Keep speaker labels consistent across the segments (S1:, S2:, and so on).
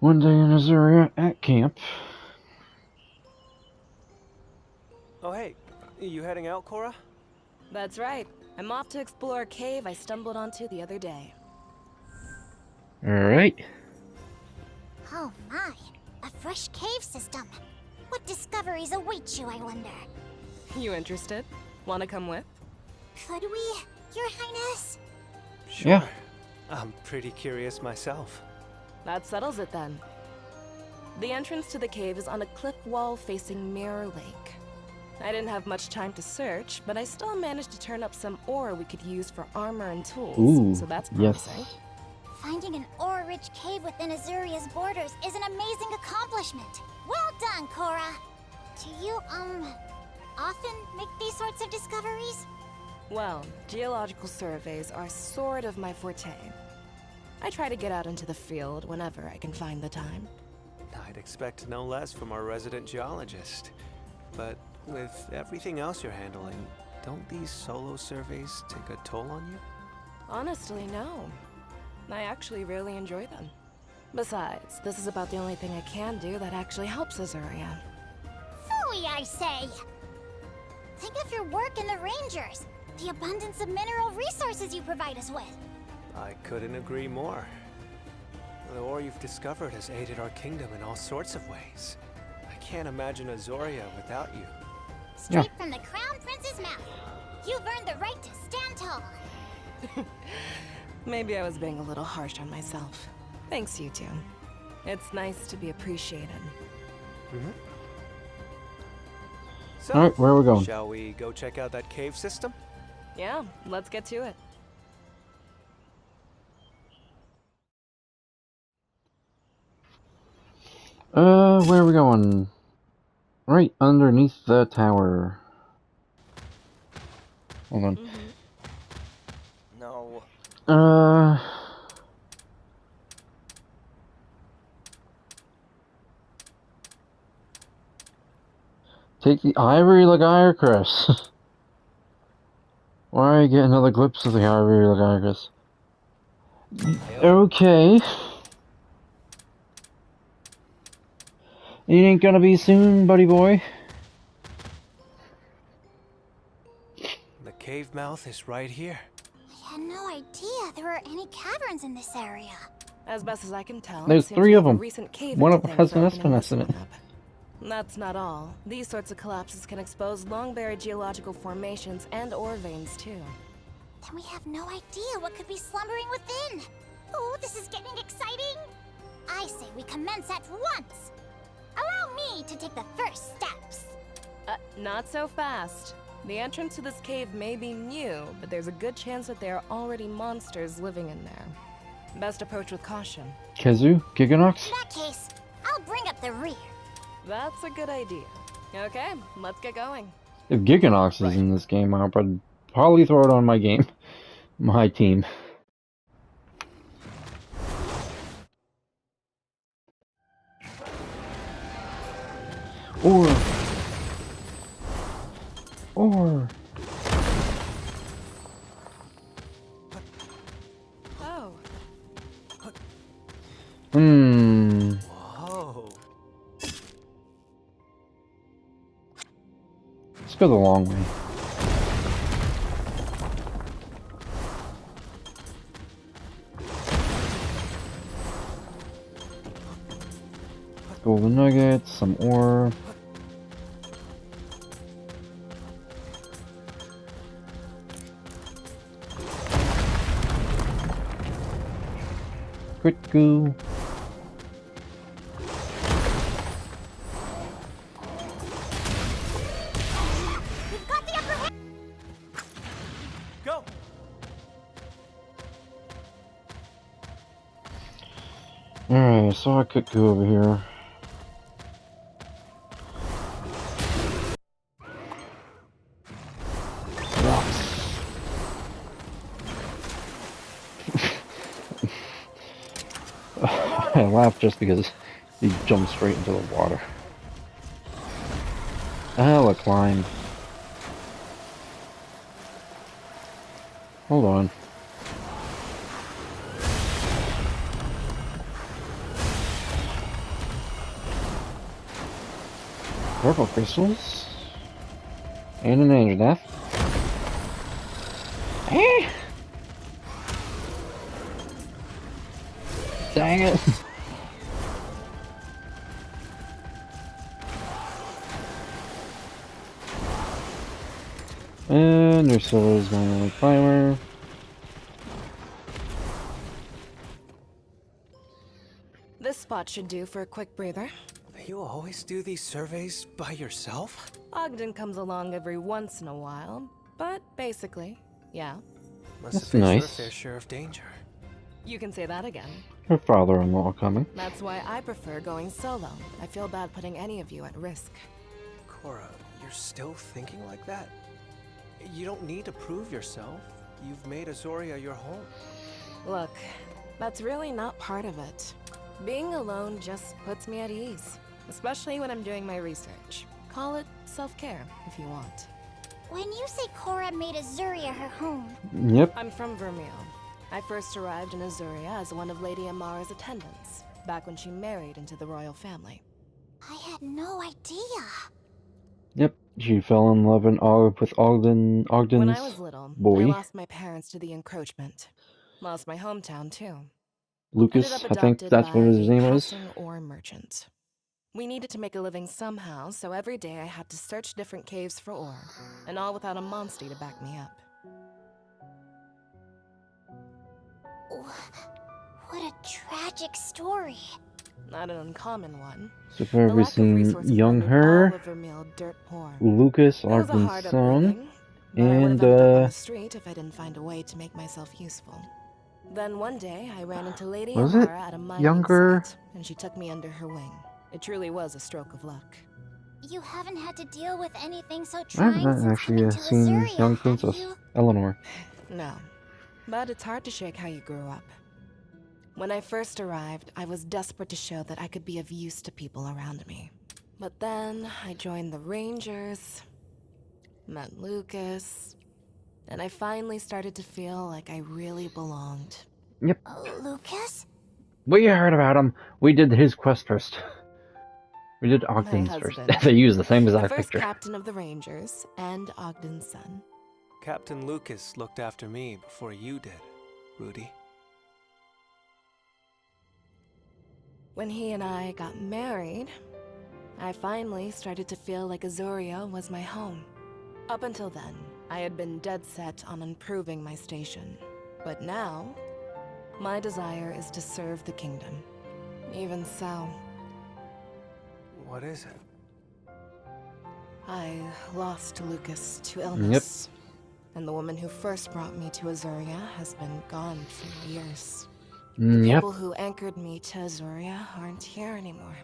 S1: One day in Azuria at camp.
S2: Oh hey, you heading out, Cora?
S3: That's right. I'm off to explore a cave I stumbled onto the other day.
S1: Alright.
S4: Oh my, a fresh cave system. What discoveries await you, I wonder?
S3: You interested? Wanna come with?
S4: Could we, Your Highness?
S2: Sure.
S1: Yeah.
S2: I'm pretty curious myself.
S3: That settles it then. The entrance to the cave is on a cliff wall facing Mirror Lake. I didn't have much time to search, but I still managed to turn up some ore we could use for armor and tools,
S1: Ooh,
S3: so that's promising.
S1: yes.
S4: Finding an ore-rich cave within Azuria's borders is an amazing accomplishment. Well done, Cora. Do you, often make these sorts of discoveries?
S3: Well, geological surveys are sort of my forte. I try to get out into the field whenever I can find the time.
S2: I'd expect no less from our resident geologist. But with everything else you're handling, don't these solo surveys take a toll on you?
S3: Honestly, no. I actually really enjoy them. Besides, this is about the only thing I can do that actually helps Azuria.
S4: Phooey, I say! Think of your work in the Rangers, the abundance of mineral resources you provide us with.
S2: I couldn't agree more. The ore you've discovered has aided our kingdom in all sorts of ways. I can't imagine Azuria without you.
S4: Straight from the Crown Prince's mouth. You've earned the right to stand tall.
S3: Maybe I was being a little harsh on myself. Thanks, you two. It's nice to be appreciated.
S2: So,
S1: Alright, where are we going?
S2: shall we go check out that cave system?
S3: Yeah, let's get to it.
S1: Where are we going? Right underneath the tower. Hold on.
S2: No.
S1: Take the ivory Lagiacrus. Why get another glimpse of the ivory Lagiacrus? Okay. It ain't gonna be soon, buddy boy.
S2: The cave mouth is right here.
S4: I had no idea there were any caverns in this area.
S3: As best as I can tell,
S1: There's
S3: it seems
S1: 3
S3: we
S1: of
S3: have a
S1: them.
S3: recent cave
S1: One
S3: into
S1: of
S3: things
S1: has an
S3: for opening this
S1: estimate.
S3: one up. That's not all. These sorts of collapses can expose long-buried geological formations and ore veins, too.
S4: Then we have no idea what could be slumbering within. Oh, this is getting exciting. I say we commence at once. Allow me to take the first steps.
S3: Not so fast. The entrance to this cave may be new, but there's a good chance that there are already monsters living in there. Best approach with caution.
S1: Kazu? Giganox?
S4: In that case, I'll bring up the rear.
S3: That's a good idea. Okay, let's get going.
S1: If Giganox is in this game, I'll probably throw it on my game. My team. Or...
S3: Oh,
S2: Whoa.
S1: Let's go the long way. Golden nuggets, some ore. Crit goo.
S4: We've got the upper hand.
S2: Go!
S1: Alright, I saw a crit goo over here. I laughed just because he jumped straight into the water. Hella climb. Hold on. Purple crystals. And an angel death. Eh! Dang it! And Ursula's my only climber.
S3: This spot should do for a quick breather.
S2: You always do these surveys by yourself?
S3: Ogden comes along every once in a while, but basically, yeah.
S2: Must
S1: That's
S2: have faced
S1: nice.
S2: your fair share of danger.
S3: You can say that again.
S1: Her father-in-law coming.
S3: That's why I prefer going solo. I feel bad putting any of you at risk.
S2: Cora, you're still thinking like that? You don't need to prove yourself. You've made Azoria your home.
S3: Look, that's really not part of it. Being alone just puts me at ease, especially when I'm doing my research. Call it self-care if you want.
S4: When you say Cora made Azuria her home,
S1: Yep.
S3: I'm from Vermeil. I first arrived in Azuria as one of Lady Amara's attendants, back when she married into the royal family.
S4: I had no idea.
S1: Yep. She fell in love with Ogden's
S3: When I was little,
S1: boy.
S3: I lost my parents to the encroachment. Lost my hometown, too.
S1: Lucas,
S3: Ended up
S1: I think
S3: adopted
S1: that's
S3: by
S1: what his
S3: a
S1: name was.
S3: passing ore merchant. We needed to make a living somehow, so every day I had to search different caves for ore, and all without a monster to back me up.
S4: What a tragic story.
S3: Not an uncommon one.
S1: So far
S3: The
S1: we've
S3: lack of
S1: seen
S3: resources
S1: young
S3: rendered
S1: her,
S3: all of Vermeil dirt poor.
S1: Lucas,
S3: It was a
S1: Ogden's
S3: hard
S1: son,
S3: upbringing, but I would
S1: and
S3: have ended up on the street if I didn't find a way to make myself useful. Then one day, I ran into Lady
S1: Was it
S3: Amara at a mining
S1: younger?
S3: site, and she took me under her wing. It truly was a stroke of luck.
S4: You haven't had to deal with anything so
S1: I've
S4: trying
S1: not
S4: since
S1: actually
S4: coming to
S1: seen
S4: Azuria,
S1: young
S4: have
S1: Princess
S4: you?
S1: Eleanor.
S3: No, but it's hard to shake how you grew up. When I first arrived, I was desperate to show that I could be of use to people around me. But then, I joined the Rangers, met Lucas, and I finally started to feel like I really belonged.
S1: Yep.
S4: Lucas?
S1: We heard about him. We did his quest first. We did Ogden's first.
S3: husband.
S1: They used the same
S3: The
S1: exact
S3: first
S1: picture.
S3: captain of the Rangers, and Ogden's son.
S2: Captain Lucas looked after me before you did, Rudy.
S3: When he and I got married, I finally started to feel like Azuria was my home. Up until then, I had been dead set on improving my station. But now, my desire is to serve the kingdom. Even so,
S2: What is it?
S3: I lost Lucas to illness. And the woman who first brought me to Azuria has been gone for years. The
S1: Yep.
S3: people who anchored me to Azuria aren't here anymore.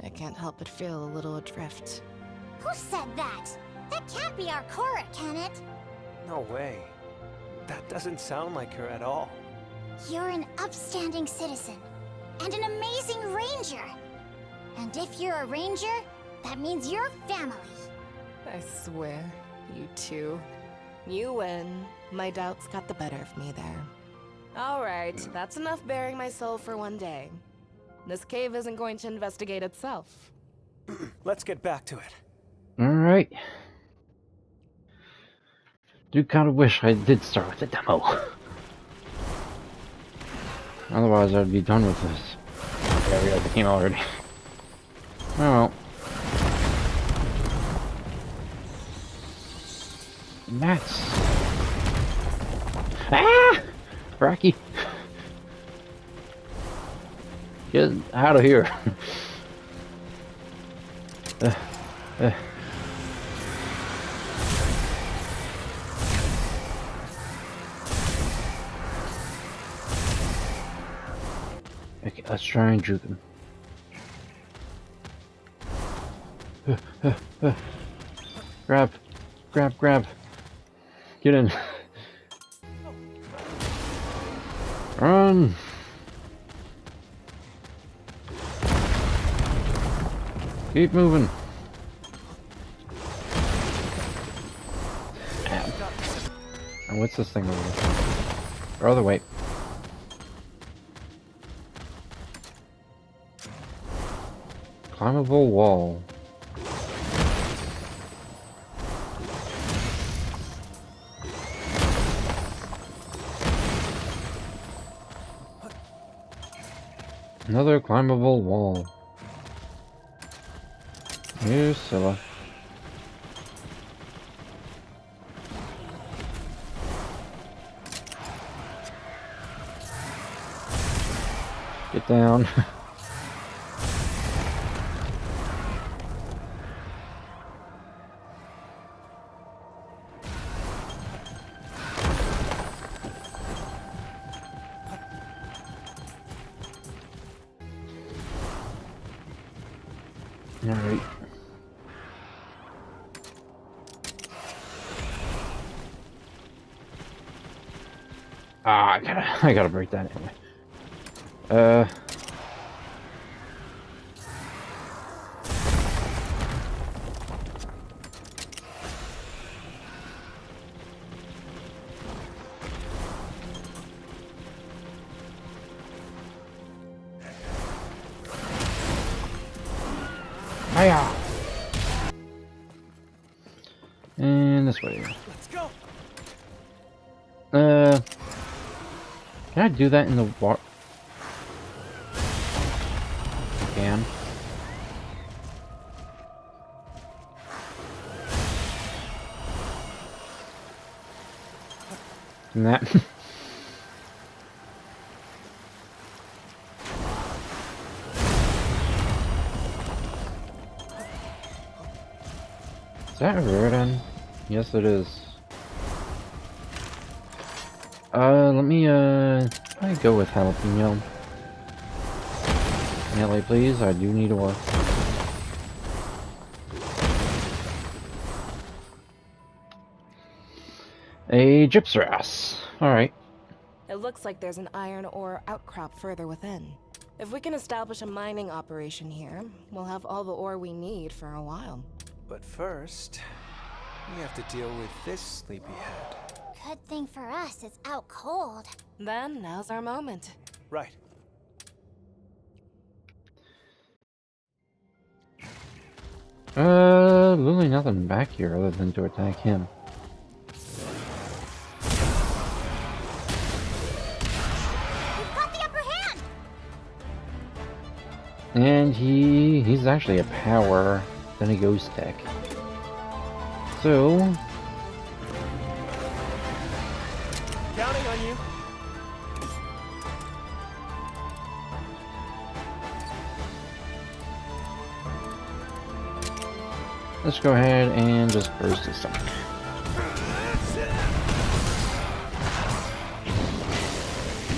S3: I can't help but feel a little adrift.
S4: Who said that? That can't be our Cora, can it?
S2: No way. That doesn't sound like her at all.
S4: You're an upstanding citizen, and an amazing ranger. And if you're a ranger, that means you're family.
S3: I swear, you two. You win. My doubts got the better of me there. Alright, that's enough bearing my soul for one day. This cave isn't going to investigate itself.
S2: Let's get back to it.
S1: Alright. Do kind of wish I did start with the demo. Otherwise I'd be done with this. Yeah, we got the game already. Oh well. Mats. Ah! Rocky. Get out of here. Okay, let's try and juke him. Grab. Grab, grab. Get in. Run! Keep moving. Ow. And what's this thing over there? Or other way. Climbable wall. Another climbable wall. Here's Scylla. Get down. Alright. Ah, I gotta break that anyway. Hiya! And this way.
S2: Let's go.
S1: Can I do that in the water? Can. And that. Is that a Riordan? Yes, it is. Let me, I go with jalapeno. Melee, please. I do need ore. A gypserass. Alright.
S3: It looks like there's an iron ore outcrop further within. If we can establish a mining operation here, we'll have all the ore we need for a while.
S2: But first, we have to deal with this sleepyhead.
S4: Good thing for us it's out cold.
S3: Then, now's our moment.
S2: Right.
S1: Really nothing back here other than to attack him.
S4: We've got the upper hand!
S1: And he's actually a power than a ghost tech. So,
S2: Counting on you.
S1: let's go ahead and just burst his stomach.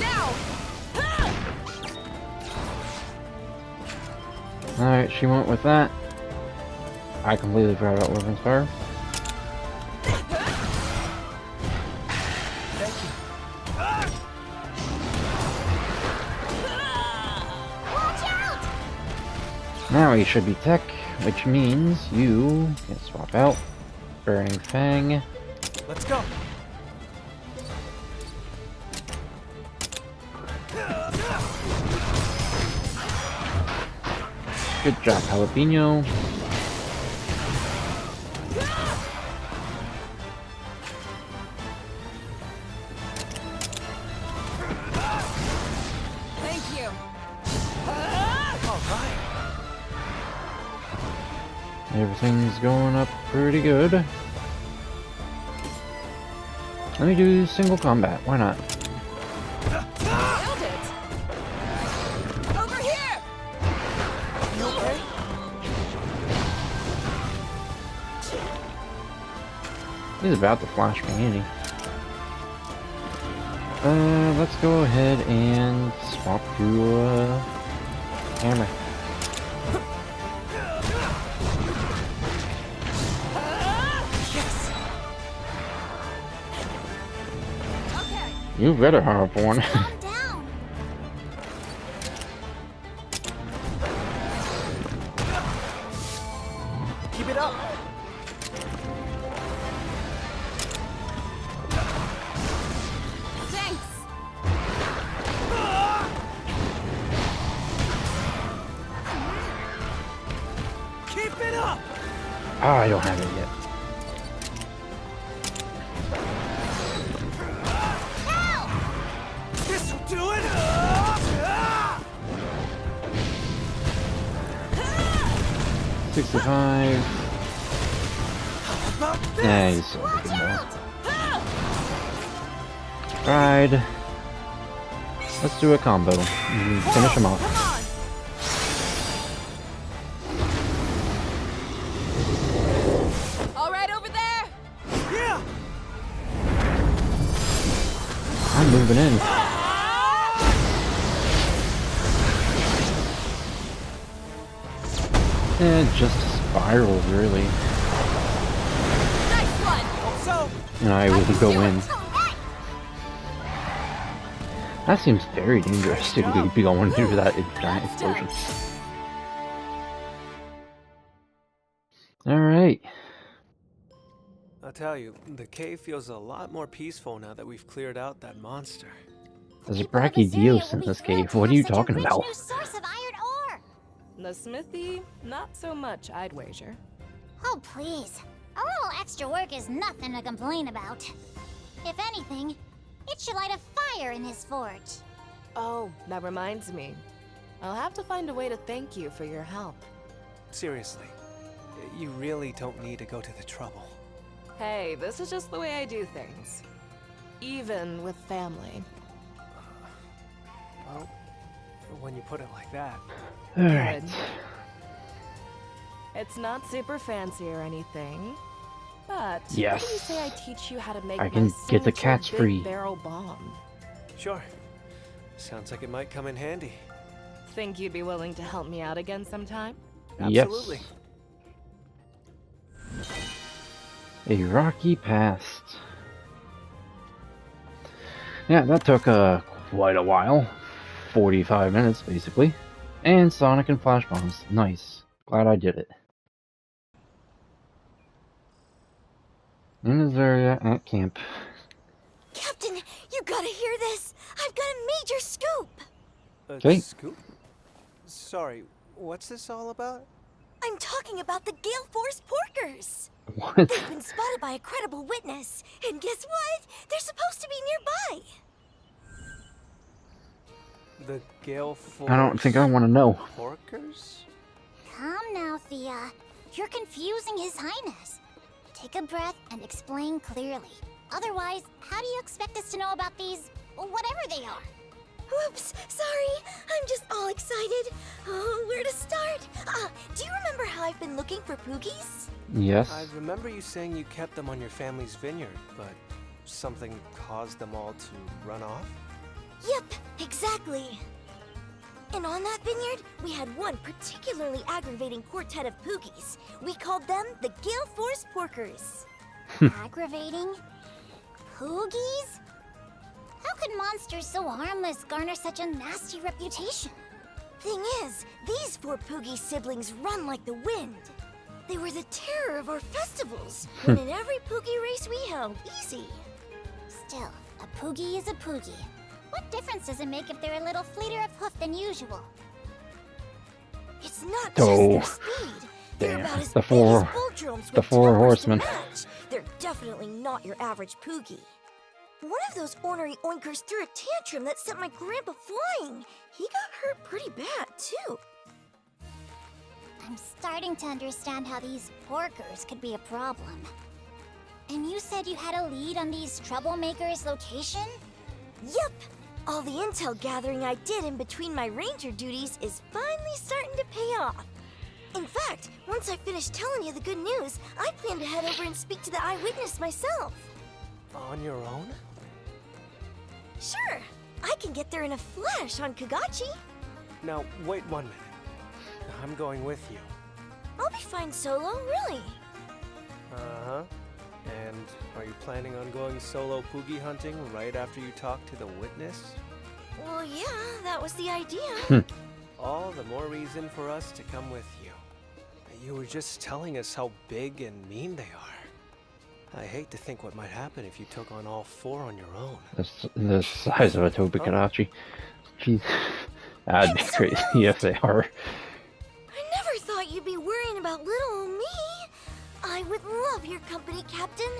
S3: Now!
S1: Alright, she went with that. I completely forgot about Weapons Fire.
S2: Thank you.
S4: Watch out!
S1: Now he should be tech, which means you can swap out Burning Fang.
S2: Let's go.
S1: Good job, Jalapeno.
S3: Thank you!
S2: All right.
S1: Everything's going up pretty good. Let me do single combat, why not?
S3: Nailed it! Over here!
S2: You okay?
S1: He's about to flash me, ain't he? Let's go ahead and swap to, hammer.
S2: Yes.
S3: Okay.
S1: You better harp one.
S4: Calm down.
S2: Keep it up.
S3: Thanks!
S2: Keep it up.
S1: Ah, I don't have it yet.
S2: This'll do it.
S1: 65. Nice. Ride. Let's do a combo. Finish him off.
S3: All right, over there.
S2: Yeah.
S1: I'm moving in. Just spirals, really.
S3: Nice one.
S2: So,
S1: And I will go in. That seems very dangerous to be going through that giant explosion. Alright.
S2: I'll tell you, the cave feels a lot more peaceful now that we've cleared out that monster.
S1: There's a brachydios in this cave. What are you talking about?
S3: The smithy, not so much, I'd wager.
S4: Oh, please. A little extra work is nothing to complain about. If anything, it should light a fire in his forge.
S3: Oh, that reminds me. I'll have to find a way to thank you for your help.
S2: Seriously, you really don't need to go to the trouble.
S3: Hey, this is just the way I do things. Even with family.
S2: Well, when you put it like that.
S1: Alright.
S3: It's not super fancy or anything, but
S1: Yes.
S3: what do you say I teach you how to make
S1: I
S3: my
S1: can get the
S3: signature
S1: cats
S3: big
S1: free.
S3: barrel bomb?
S2: Sure. Sounds like it might come in handy.
S3: Think you'd be willing to help me out again sometime?
S2: Absolutely.
S1: Yes. A rocky past. Yeah, that took quite a while. 45 minutes, basically. And Sonic and Flash Bombs. Nice. Glad I did it. In this area at camp.
S4: Captain, you gotta hear this. I've got a major scoop.
S2: A
S1: Okay.
S2: scoop? Sorry, what's this all about?
S4: I'm talking about the Gale Force Porkers.
S1: What?
S4: They've been spotted by a credible witness. And guess what? They're supposed to be nearby.
S2: The Gale Force
S1: I don't think I want to know.
S2: Porkers?
S4: Come now, Thea. You're confusing His Highness. Take a breath and explain clearly. Otherwise, how do you expect us to know about these, whatever they are? Oops, sorry. I'm just all excited. Oh, where to start? Do you remember how I've been looking for poogies?
S1: Yes.
S2: I remember you saying you kept them on your family's vineyard, but something caused them all to run off?
S4: Yep, exactly. And on that vineyard, we had one particularly aggravating quartet of poogies. We called them the Gale Force Porkers. Aggravating? Poogies? How could monsters so harmless garner such a nasty reputation? Thing is, these four poogie siblings run like the wind. They were the terror of our festivals, winning every poogie race we held, easy. Still, a poogie is a poogie. What difference does it make if they're a little fleeter of hoof than usual? It's not just their speed. They're
S1: Damn,
S4: about as
S1: the
S4: big
S1: four-
S4: as bull drones
S1: the
S4: with
S1: four
S4: towers to
S1: horsemen.
S4: match. They're definitely not your average poogie. One of those ornery oinkers threw a tantrum that sent my grandpa flying. He got hurt pretty bad, too. I'm starting to understand how these porkers could be a problem. And you said you had a lead on these troublemakers' location? Yep! All the intel gathering I did in between my ranger duties is finally starting to pay off. In fact, once I finish telling you the good news, I plan to head over and speak to the eyewitness myself.
S2: On your own?
S4: Sure, I can get there in a flash on Kagachi.
S2: Now, wait 1 minute. I'm going with you.
S4: I'll be fine solo, really.
S2: Uh-huh. And are you planning on going solo poogie hunting right after you talk to the witness?
S4: Well, yeah, that was the idea.
S2: All the more reason for us to come with you. You were just telling us how big and mean they are. I hate to think what might happen if you took on all four on your own.
S1: The size of a Tobikadachi. Jeez. That'd be crazy if they are.
S4: I never thought you'd be worrying about little old me. I would love your company, Captain.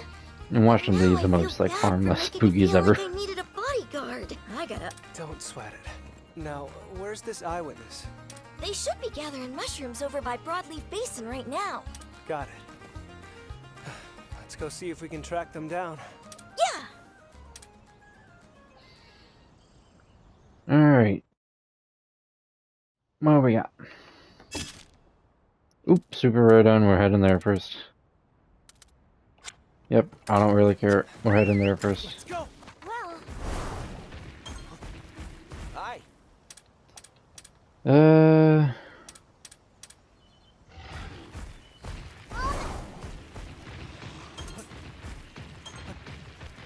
S1: And watch them
S4: Now
S1: be
S4: I
S1: the
S4: feel
S1: most like
S4: bad for
S1: harmless
S4: making you
S1: poogies
S4: feel
S1: ever.
S4: like I needed a bodyguard. I gotta.
S2: Don't sweat it. Now, where's this eyewitness?
S4: They should be gathering mushrooms over by Broadleaf Basin right now.
S2: Got it. Let's go see if we can track them down.
S4: Yeah!
S1: Alright. What do we got? Oops, super rare done. We're heading there first. Yep, I don't really care. We're heading there first.
S2: Let's go!
S4: Well,
S2: Hi!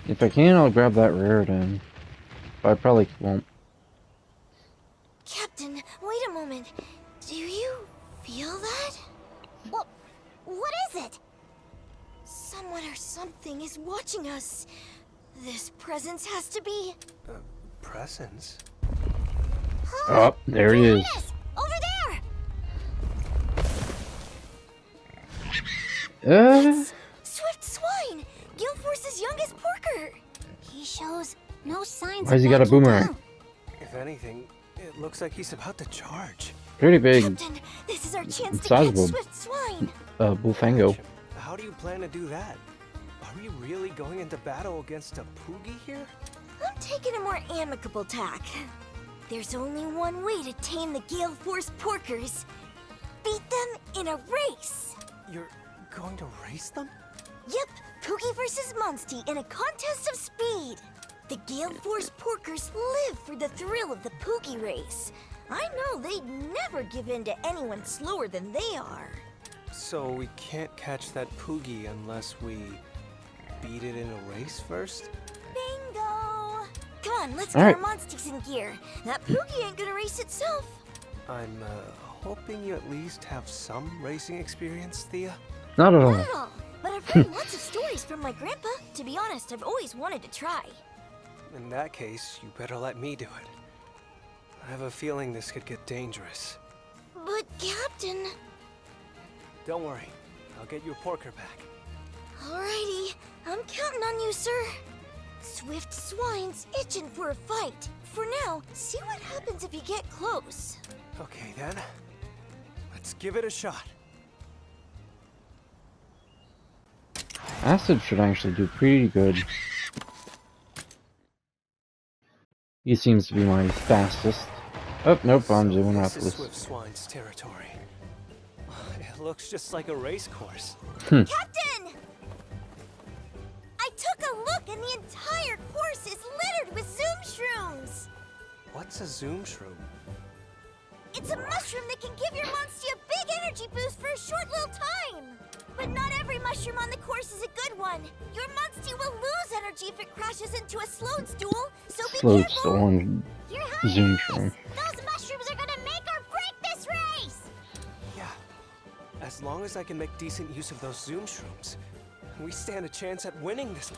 S1: If I can, I'll grab that rare done. But I probably won't.
S4: Captain, wait a moment. Do you feel that? What is it? Someone or something is watching us. This presence has to be...
S2: Presents?
S1: Oh, there he is.
S4: Over there!
S1: Uh,
S4: Swift Swine! Gale Force's youngest porker! He shows no signs
S1: Why has
S4: of
S1: he got a
S4: backing
S1: boomerang?
S4: down.
S2: If anything, it looks like he's about to charge.
S1: pretty big.
S4: Captain, this is our chance to
S1: Sizable.
S4: catch Swift Swine!
S1: Bullfango.
S2: How do you plan to do that? Are we really going into battle against a poogie here?
S4: I'm taking a more amicable tack. There's only one way to tame the Gale Force porkers. Beat them in a race!
S2: You're going to race them?
S4: Yep, Poogie versus Monsty in a contest of speed. The Gale Force porkers live for the thrill of the Poogie race. I know they'd never give in to anyone slower than they are.
S2: So we can't catch that poogie unless we beat it in a race first?
S4: Bingo! Come on, let's
S1: All
S4: get
S1: right.
S4: our Monsters in gear. That Poogie ain't gonna race itself.
S2: I'm hoping you at least have some racing experience, Thea.
S1: Not at
S4: Not
S1: all.
S4: at all. But I've heard lots of stories from my grandpa. To be honest, I've always wanted to try.
S2: In that case, you better let me do it. I have a feeling this could get dangerous.
S4: But, Captain...
S2: Don't worry, I'll get your porker back.
S4: Alrighty, I'm counting on you, sir. Swift Swine's itching for a fight. For now, see what happens if you get close.
S2: Okay then, let's give it a shot.
S1: Acid should actually do pretty good. He seems to be my fastest. Oh, nope, I'm doing
S2: This is
S1: Atlas.
S2: Swift Swine's territory. It looks just like a race course.
S4: Captain! I took a look and the entire course is littered with Zoom Shrooms.
S2: What's a zoom shroom?
S4: It's a mushroom that can give your Monsty a big energy boost for a short little time. But not every mushroom on the course is a good one. Your Monsty will lose energy if it crashes into a slowed stool, so be
S1: Slow
S4: careful.
S1: stolen
S4: Your
S1: zoom
S4: Highness!
S1: shroom.
S4: Those mushrooms are gonna make or break this race!
S2: Yeah, as long as I can make decent use of those zoom shrooms, we stand a chance at winning this.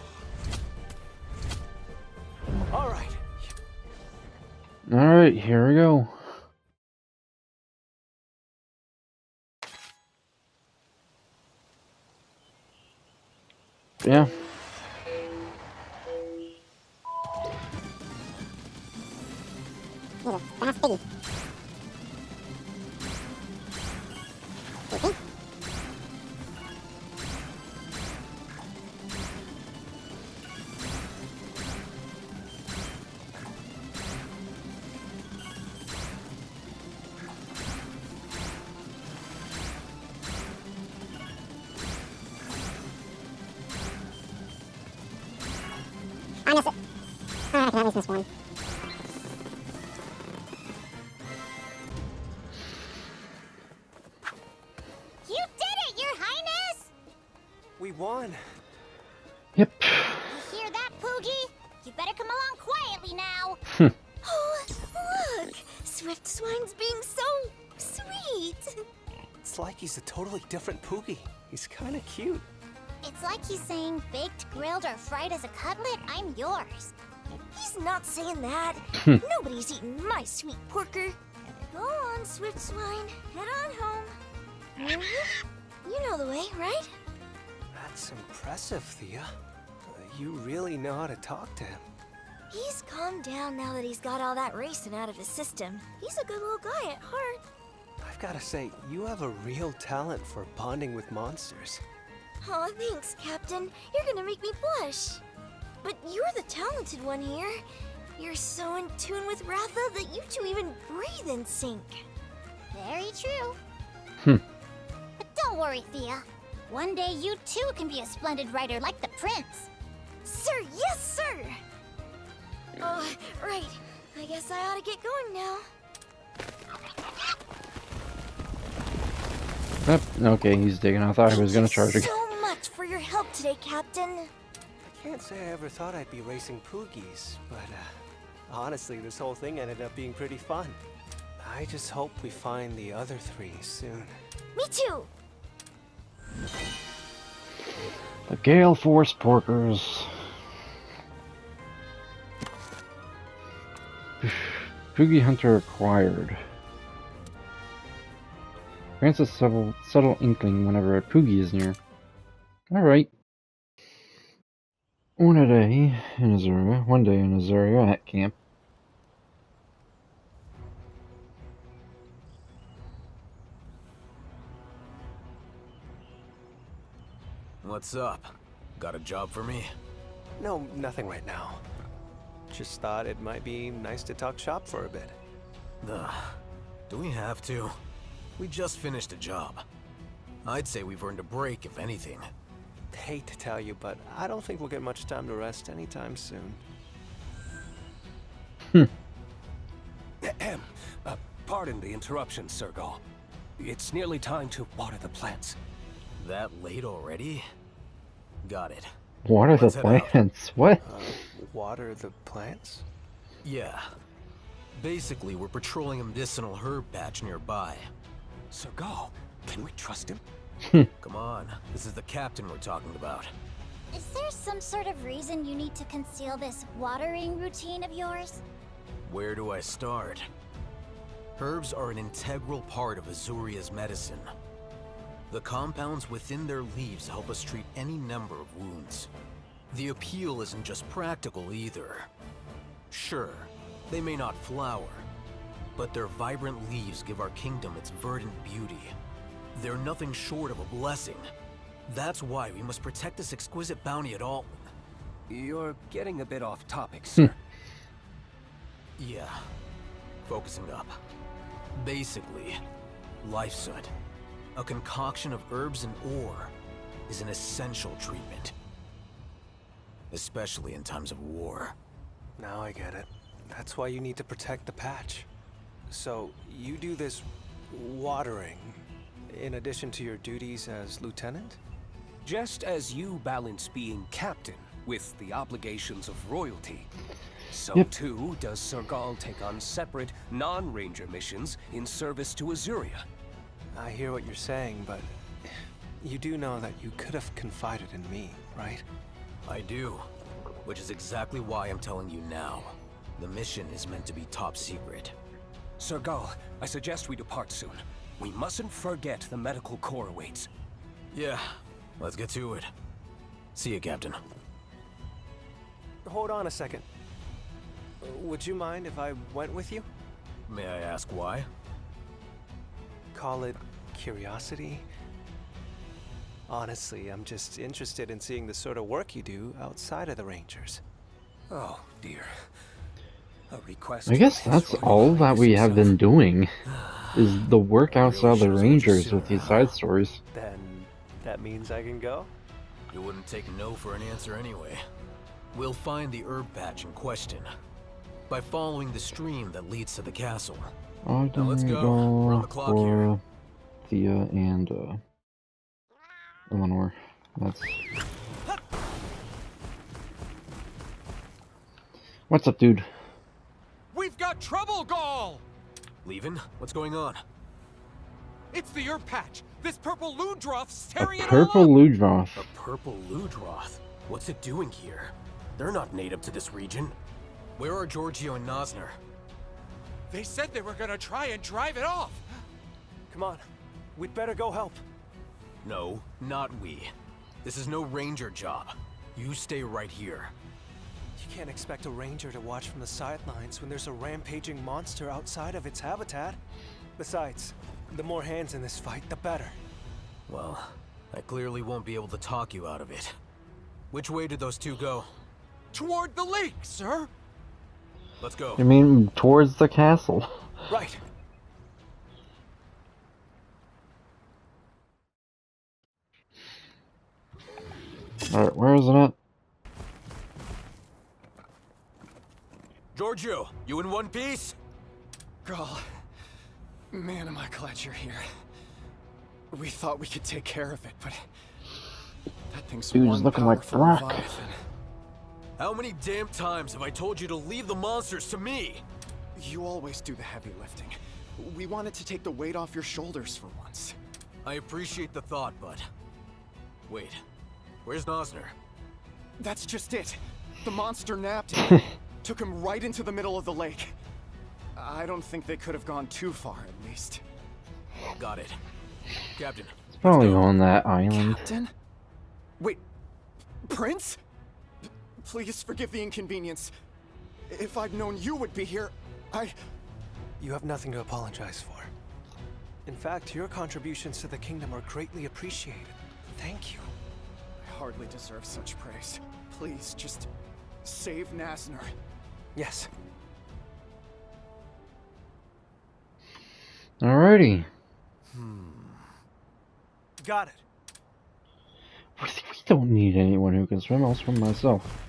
S2: All right,
S1: Alright, here we go. Yeah.
S5: I miss it. I can at least miss one.
S4: You did it, Your Highness!
S2: we won.
S1: Yep.
S4: You hear that, Poogie? You better come along quietly now. Oh, look! Swift Swine's being so sweet.
S2: It's like he's a totally different poogie. He's kind of cute.
S5: It's like he's saying, baked, grilled, or fried as a cutlet, I'm yours.
S4: He's not saying that. Nobody's eating my sweet porker. Go on, Swift Swine. Head on home. You know the way, right?
S2: That's impressive, Thea. You really know how to talk to him.
S4: He's calmed down now that he's got all that racing out of his system. He's a good little guy at heart.
S2: I've gotta say, you have a real talent for bonding with monsters.
S4: Aw, thanks, Captain. You're gonna make me blush. But you're the talented one here. You're so in tune with Ratha that you two even breathe in sync.
S5: Very true.
S1: Hmm.
S5: But don't worry, Thea. One day you too can be a splendid writer like the prince.
S4: Sir, yes, sir! Right. I guess I ought to get going now.
S1: Yep, okay, he's digging. I thought he was gonna charge
S4: Thank
S1: again.
S4: you so much for your help today, Captain.
S2: I can't say I ever thought I'd be racing poogies, but honestly, this whole thing ended up being pretty fun. I just hope we find the other three soon.
S4: Me too!
S1: The Gale Force Porkers. Poogie Hunter acquired. Grants a subtle inkling whenever a Poogie is near. Alright. One day in Azuria at camp.
S6: What's up? Got a job for me?
S2: No, nothing right now. Just thought it might be nice to talk shop for a bit.
S6: Do we have to? We just finished a job. I'd say we've earned a break, if anything.
S2: Hate to tell you, but I don't think we'll get much time to rest anytime soon.
S7: Ahem. Pardon the interruption, Sir Gale. It's nearly time to water the plants.
S6: That late already? Got it.
S1: What are the
S6: Let's head out.
S1: plants? What?
S2: Water the plants?
S6: Yeah. Basically, we're patrolling a medicinal herb patch nearby.
S7: Sir Gale, can we trust him?
S6: Come on, this is the captain we're talking about.
S5: Is there some sort of reason you need to conceal this watering routine of yours?
S6: Where do I start? Herbs are an integral part of Azuria's medicine. The compounds within their leaves help us treat any number of wounds. The appeal isn't just practical either. Sure, they may not flower, but their vibrant leaves give our kingdom its verdant beauty. They're nothing short of a blessing. That's why we must protect this exquisite bounty at all.
S7: You're getting a bit off topic, sir.
S6: Yeah, focusing up. Basically, Lifesoot, a concoction of herbs and ore, is an essential treatment. Especially in times of war.
S2: Now I get it. That's why you need to protect the patch. So, you do this watering in addition to your duties as lieutenant?
S7: Just as you balance being captain with the obligations of royalty, so too does Sir Gale take on separate, non-ranger missions in service to Azuria.
S2: I hear what you're saying, but you do know that you could have confided in me, right?
S6: I do, which is exactly why I'm telling you now. The mission is meant to be top secret.
S7: Sir Gale, I suggest we depart soon. We mustn't forget the medical corps awaits.
S6: Yeah, let's get to it. See you, Captain.
S2: Hold on a second. Would you mind if I went with you?
S6: May I ask why?
S2: Call it curiosity? Honestly, I'm just interested in seeing the sort of work you do outside of the Rangers.
S7: Oh, dear. A request
S1: I guess
S7: from
S1: that's
S7: His
S1: all
S7: Royal
S1: that
S7: Highness
S1: we have
S7: himself.
S1: been doing, is the work outside the Rangers with these side stories.
S2: Then that means I can go?
S6: You wouldn't take no for an answer anyway. We'll find the herb patch in question by following the stream that leads to the castle.
S1: I'm
S6: Now let's
S1: gonna
S6: go. We're on the clock here.
S1: for Thea and Eleanor. That's... What's up, dude?
S8: We've got trouble, Gale!
S6: Leaving? What's going on?
S8: It's the herb patch! This purple Ludroth's
S1: A
S8: tearing it all
S1: purple
S8: up!
S1: Ludroth.
S6: A purple Ludroth? What's it doing here? They're not native to this region. Where are Giorgio and Nosner?
S8: They said they were gonna try and drive it off!
S2: Come on, we'd better go help.
S6: No, not we. This is no ranger job. You stay right here.
S2: You can't expect a ranger to watch from the sidelines when there's a rampaging monster outside of its habitat. Besides, The more hands in this fight, the better.
S6: Well, I clearly won't be able to talk you out of it. Which way did those two go?
S8: Toward the lake, sir!
S6: Let's go.
S1: You mean towards the castle?
S2: Right.
S1: Alright, where is it at?
S6: Giorgio, you in one piece?
S8: Gale, man, am I glad you're here. We thought we could take care of it, but that thing's
S1: Dude's
S8: one
S1: looking like
S8: powerful
S1: Brock.
S8: Leviathan.
S6: How many damn times have I told you to leave the monsters to me?
S8: You always do the heavy lifting. We wanted to take the weight off your shoulders for once.
S6: I appreciate the thought, but... Wait, where's Nosner?
S8: That's just it. The monster nabbed him. Took him right into the middle of the lake. I don't think they could have gone too far, at least.
S6: Got it. Captain.
S1: It's probably on that island.
S8: Captain? Wait, Prince? Please forgive the inconvenience. If I'd known you would be here,
S2: You have nothing to apologize for. In fact, your contributions to the kingdom are greatly appreciated. Thank you.
S8: I hardly deserve such praise. Please, just save Nasner.
S2: Yes.
S1: Alrighty.
S2: Got it.
S1: We don't need anyone who can swim. I'll swim myself.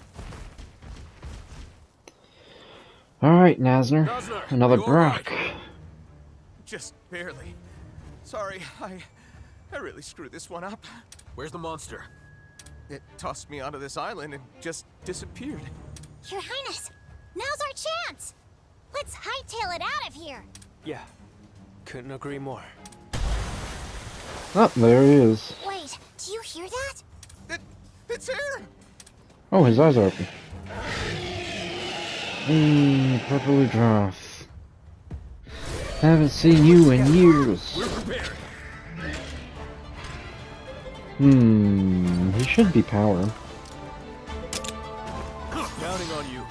S1: Alright, Nasner.
S6: Nosner,
S1: Another
S6: you all right?
S1: Brock.
S9: Just barely. Sorry, I really screwed this one up.
S6: Where's the monster?
S9: It tossed me onto this island and just disappeared.
S5: Your Highness, now's our chance. Let's hightail it out of here.
S2: Yeah. Couldn't agree more.
S1: Oh, there he is.
S5: Wait, do you hear that?
S9: It's here!
S1: Oh, his eyes are open. Purple Droth. Haven't seen you in years.
S6: We're prepared.
S1: He should be powered.
S6: Counting on you.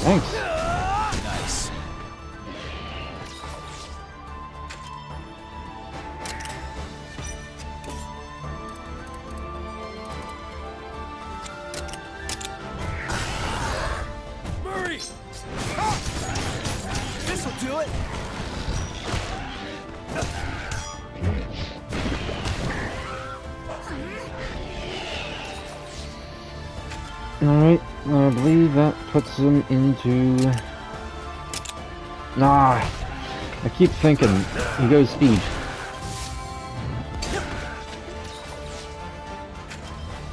S1: Thanks.
S6: Nice.
S9: Murray! This'll do it!
S1: Alright, I believe that puts him into... Nah, I keep thinking he goes speed.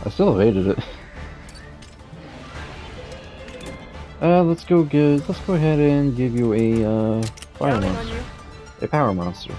S1: I still evaded it. Let's go ahead and give you a fire
S2: Counting on
S1: monster.
S2: you.
S1: A power monster.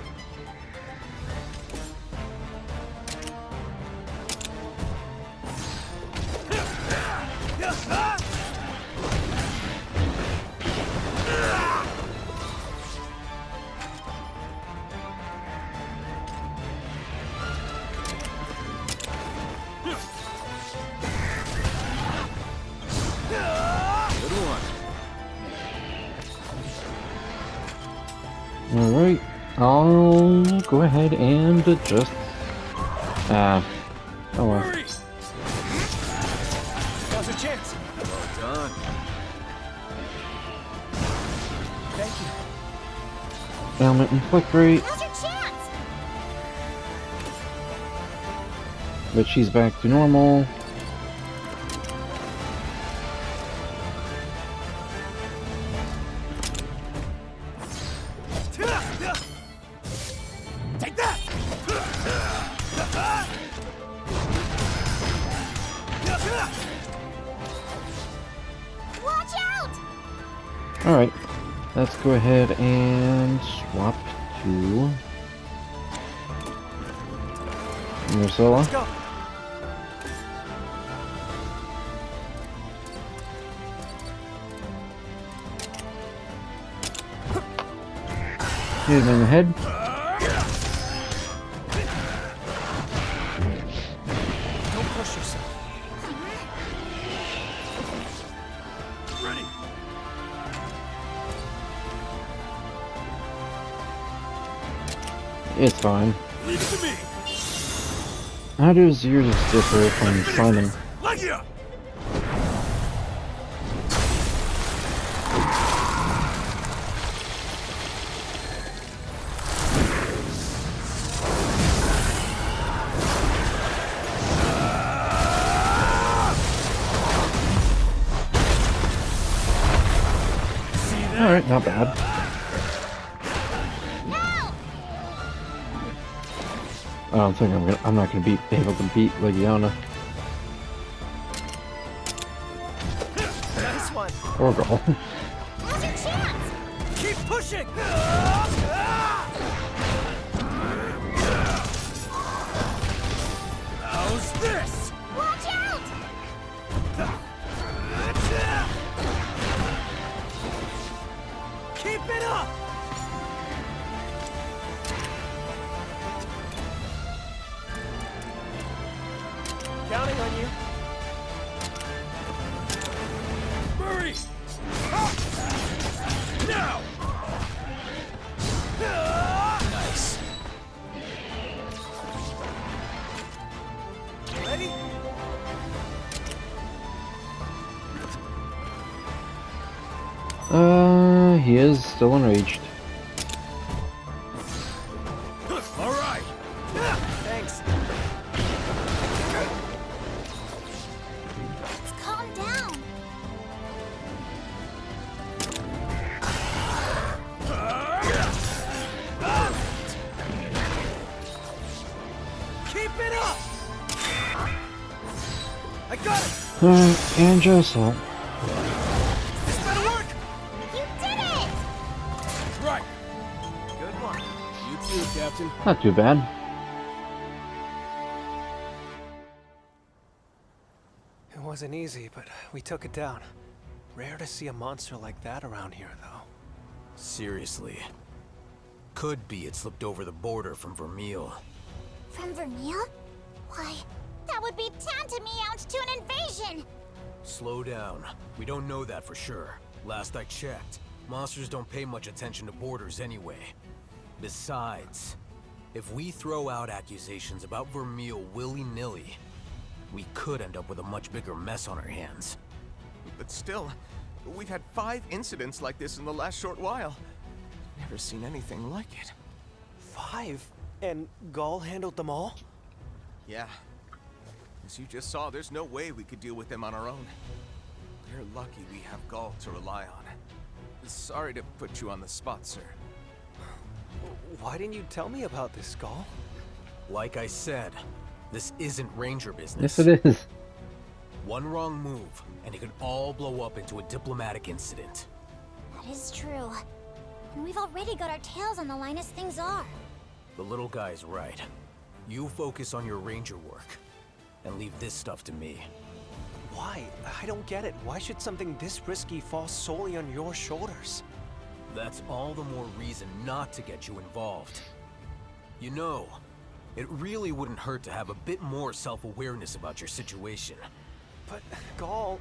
S1: Alright, I'll go ahead and just... oh well.
S2: Now's your chance.
S6: Well done.
S2: Thank you.
S1: Ailment and flick rate,
S5: Now's your chance.
S1: but she's back to normal.
S9: Take that!
S5: Watch out!
S1: Alright, let's go ahead and swap to... Ursula.
S2: Let's go.
S1: Hit him in the head.
S2: Don't push yourself.
S9: Ready!
S1: It's fine.
S9: Leave it to me.
S1: How does yours differ from Simon?
S9: Like ya.
S1: Alright, not bad. I don't think I'm not gonna be able to beat Legiona.
S2: Nice one.
S1: Or Gale.
S5: Now's your chance!
S2: Keep pushing.
S9: How's this?
S5: Watch out!
S2: Keep it up. Counting on you.
S9: Hurry! Now!
S2: Nice. Ready?
S1: He is still enraged.
S9: All right.
S2: Thanks.
S5: Let's calm down.
S2: Keep it up. I got it.
S1: And Jessel.
S2: This better work.
S5: You did it!
S9: Right.
S2: Good one.
S9: You too, Captain.
S1: Not too bad.
S2: It wasn't easy, but we took it down. Rare to see a monster like that around here, though.
S6: Seriously. Could be it slipped over the border from Vermeil.
S5: From Vermeil? Why, that would be tantamount to an invasion!
S6: Slow down. We don't know that for sure. Last I checked, monsters don't pay much attention to borders anyway. Besides, if we throw out accusations about Vermeil willy-nilly, we could end up with a much bigger mess on our hands.
S9: But still, we've had 5 incidents like this in the last short while. Never seen anything like it.
S2: 5? And Gale handled them all?
S9: Yeah. As you just saw, there's no way we could deal with them on our own. We're lucky we have Gale to rely on. Sorry to put you on the spot, sir.
S2: Why didn't you tell me about this, Gale?
S6: Like I said, this isn't Ranger business.
S1: Yes, it is.
S6: One wrong move, and it could all blow up into a diplomatic incident.
S5: That is true. And we've already got our tails on the line as things are.
S6: The little guy's right. You focus on your Ranger work, and leave this stuff to me.
S2: Why? I don't get it. Why should something this risky fall solely on your shoulders?
S6: That's all the more reason not to get you involved. You know, it really wouldn't hurt to have a bit more self-awareness about your situation.
S2: But, Gale...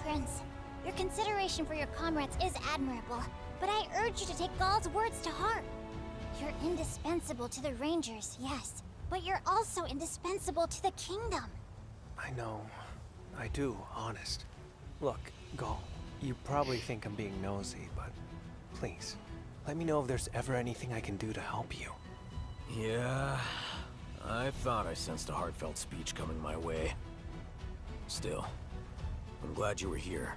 S5: Prince, your consideration for your comrades is admirable, but I urge you to take Gale's words to heart. You're indispensable to the Rangers, yes, but you're also indispensable to the kingdom.
S2: I know. I do, honest. Look, Gale, you probably think I'm being nosy, but please, let me know if there's ever anything I can do to help you.
S6: Yeah, I thought I sensed a heartfelt speech coming my way. Still, I'm glad you were here.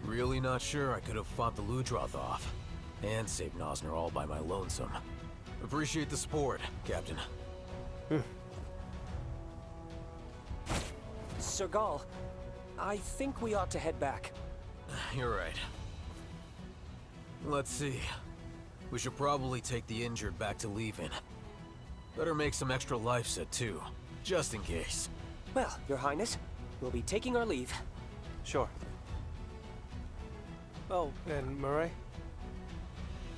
S6: Really not sure I could have fought the Ludroth off, and saved Nosner all by my lonesome. Appreciate the support, Captain.
S7: Sir Gale, I think we ought to head back.
S6: You're right. Let's see. We should probably take the injured back to Levin. Better make some extra life set too, just in case.
S7: Well, Your Highness, we'll be taking our leave.
S2: Sure. Oh, and Murray?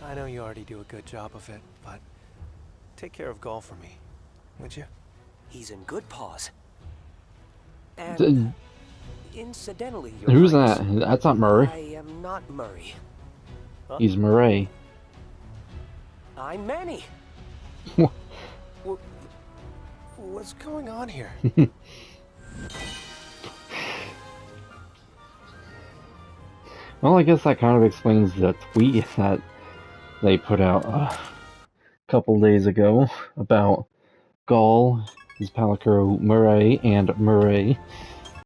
S2: I know you already do a good job of it, but take care of Gale for me, would you?
S7: He's in good paws.
S1: D-
S7: And incidentally, Your
S1: Who's
S7: Highness,
S1: that? That's not Murray.
S7: I am not Murray.
S1: He's Murray.
S7: I'm Manny.
S2: What's going on here?
S1: Well, I guess that kind of explains the tweet that they put out a couple days ago about Gale, his Palicro Murray, and Murray